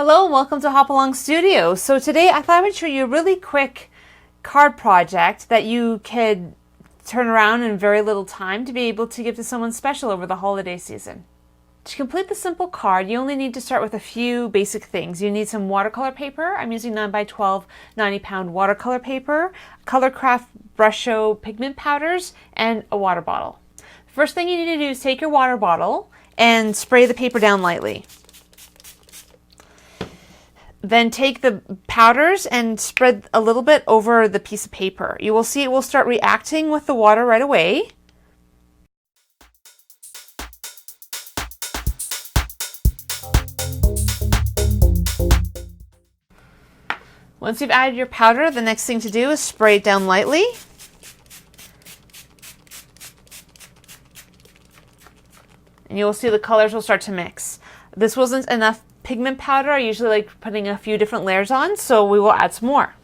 Hello and welcome to Hop Along Studio. So today I thought I would show you a really quick card project that you could turn around in very little time to be able to give to someone special over the holiday season. To complete the simple card, you only need to start with a few basic things. You need some watercolor paper. I'm using 9x12 90-pound watercolor paper, Colourcraft Brusho pigment powders, and a water bottle. First thing you need to do is take your water bottle and spray the paper down lightly. Then take the powders and spread a little bit over the piece of paper. You will see it will start reacting with the water right away. Once you've added your powder, the next thing to do is spray it down lightly. And you will see the colors will start to mix. This wasn't enough pigment powder. I usually like putting a few different layers on, so we will add some more.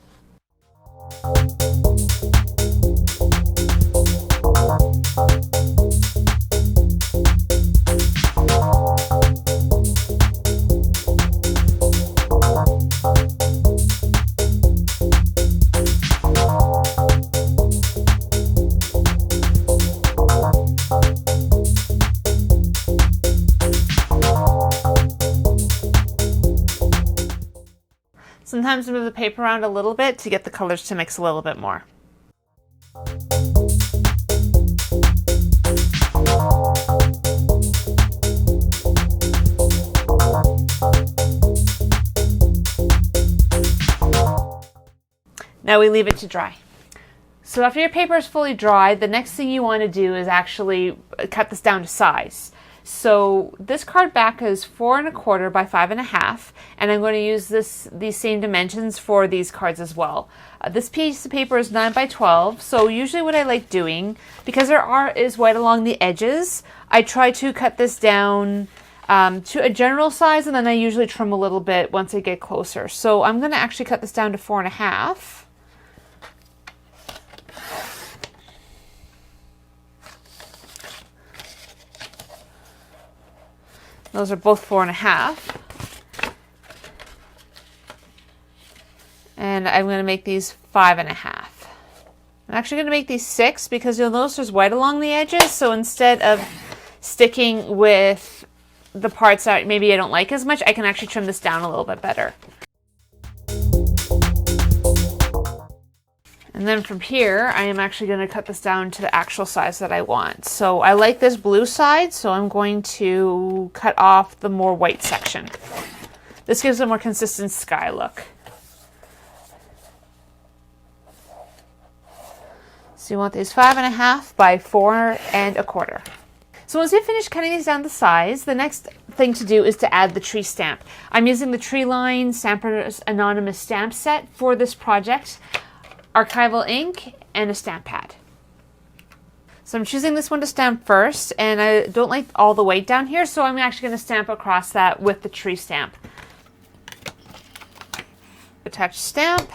Sometimes move the paper around a little bit to get the colors to mix a little bit more. Now we leave it to dry. So after your paper is fully dried, the next thing you want to do is actually cut this down to size. So this card back is 4 1/4 by 5 1/2, and I'm going to use these same dimensions for these cards as well. This piece of paper is 9x12, so usually what I like doing, because there is white along the edges, I try to cut this down to a general size, and then I usually trim a little bit once I get closer. So I'm going to actually cut this down to 4 1/2. Those are both 4 1/2. And I'm going to make these 5 1/2. I'm actually going to make these 6 because you'll notice there's white along the edges. So instead of sticking with the parts that maybe I don't like as much, I can actually trim this down a little bit better. And then from here, I am actually going to cut this down to the actual size that I want. So I like this blue side, so I'm going to cut off the more white section. This gives a more consistent sky look. So you want these 5 1/2 by 4 1/4. So once you finish cutting these down to size, the next thing to do is to add the tree stamp. I'm using the Tree Line Stamper's Anonymous Stamp Set for this project. Archival Ink, and a stamp pad. So I'm choosing this one to stamp first, and I don't like all the weight down here, so I'm actually going to stamp across that with the tree stamp. Attach stamp.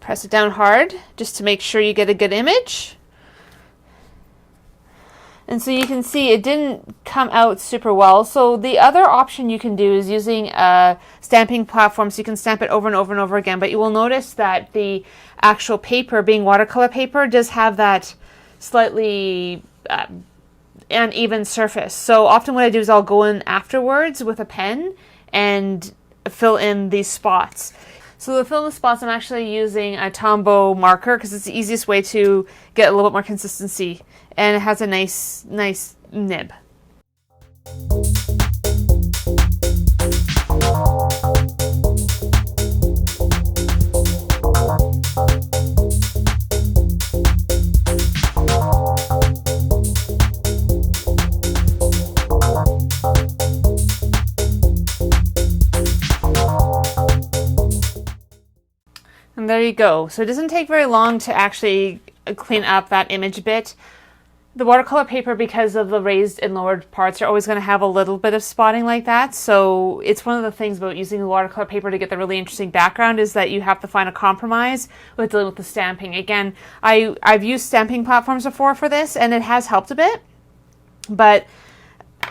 Press it down hard just to make sure you get a good image. And so you can see it didn't come out super well. So the other option you can do is using a stamping platform, so you can stamp it over and over and over again. But you will notice that the actual paper, being watercolor paper, does have that slightly uneven surface. So often what I do is I'll go in afterwards with a pen and fill in these spots. So to fill in the spots, I'm actually using a Tombow marker because it's the easiest way to get a little bit more consistency, and it has a nice nib. And there you go. So it doesn't take very long to actually clean up that image bit. The watercolor paper, because of the raised and lowered parts, are always going to have a little bit of spotting like that. So it's one of the things about using the watercolor paper to get the really interesting background is that you have to find a compromise with dealing with the stamping. Again, I've used stamping platforms before for this, and it has helped a bit. But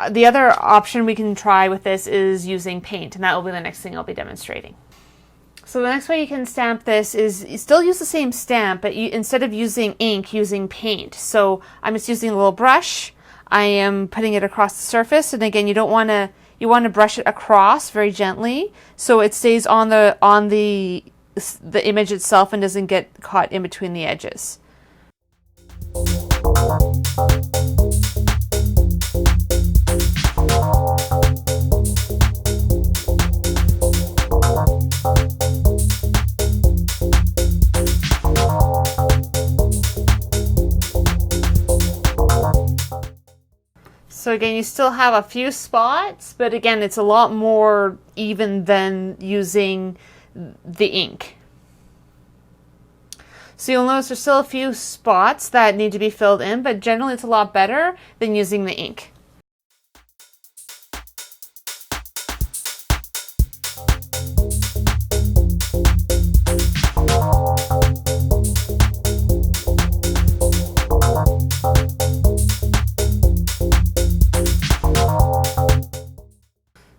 the other option we can try with this is using paint, and that will be the next thing I'll be demonstrating. So the next way you can stamp this is you still use the same stamp, but instead of using ink, using paint. So I'm just using a little brush. I am putting it across the surface, and again, you want to brush it across very gently so it stays on the image itself and doesn't get caught in between the edges. So again, you still have a few spots, but again, it's a lot more even than using the ink. So you'll notice there's still a few spots that need to be filled in, but generally it's a lot better than using the ink.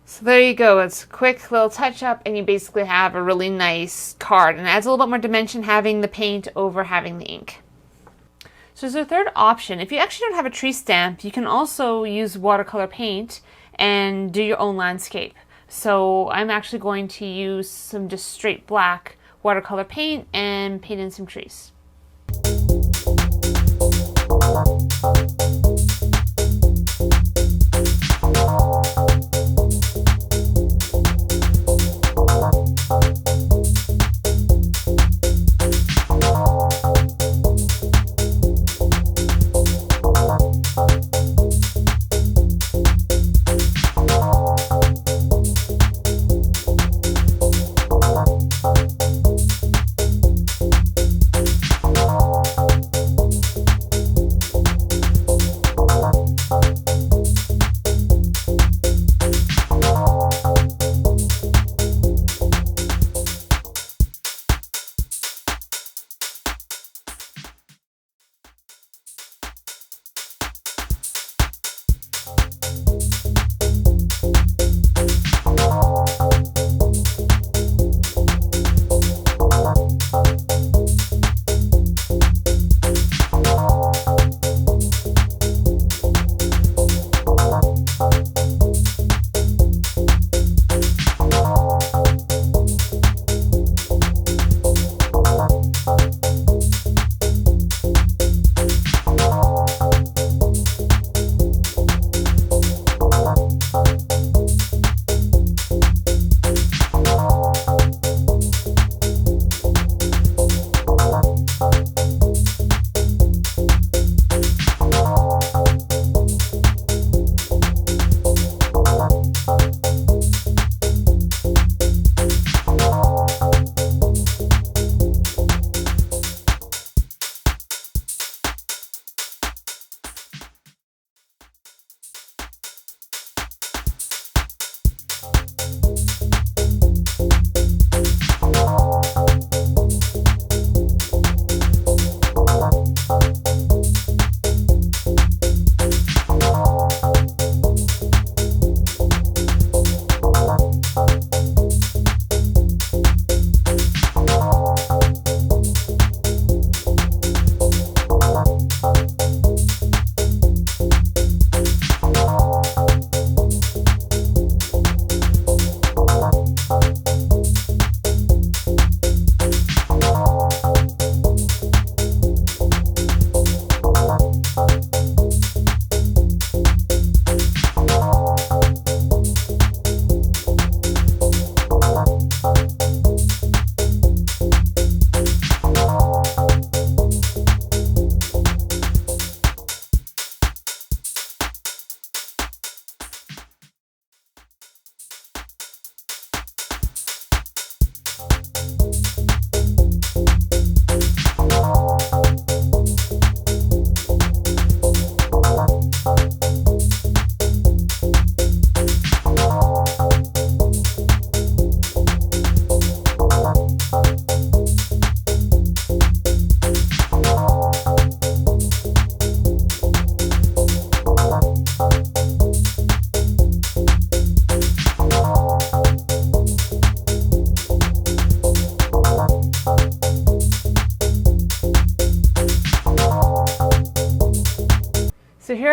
So there you go. It's a quick little touch up and you basically have a really nice card, and it adds a little bit more dimension having the paint over having the ink. So there's a third option. If you actually don't have a tree stamp, you can also use watercolor paint and do your own landscape. So I'm actually going to use some just straight black watercolor paint and paint in some trees.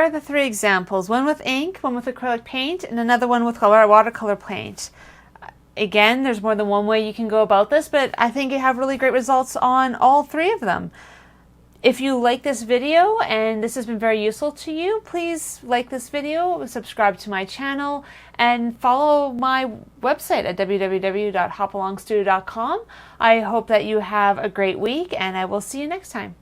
are the 3 examples, one with ink, one with acrylic paint, and another one with watercolor paint. Again, there's more than one way you can go about this, but I think you have really great results on all 3 of them. If you like this video and this has been very useful to you, please like this video, subscribe to my channel, and follow my website at www.hopalongstudio.com. I hope that you have a great week, and I will see you next time.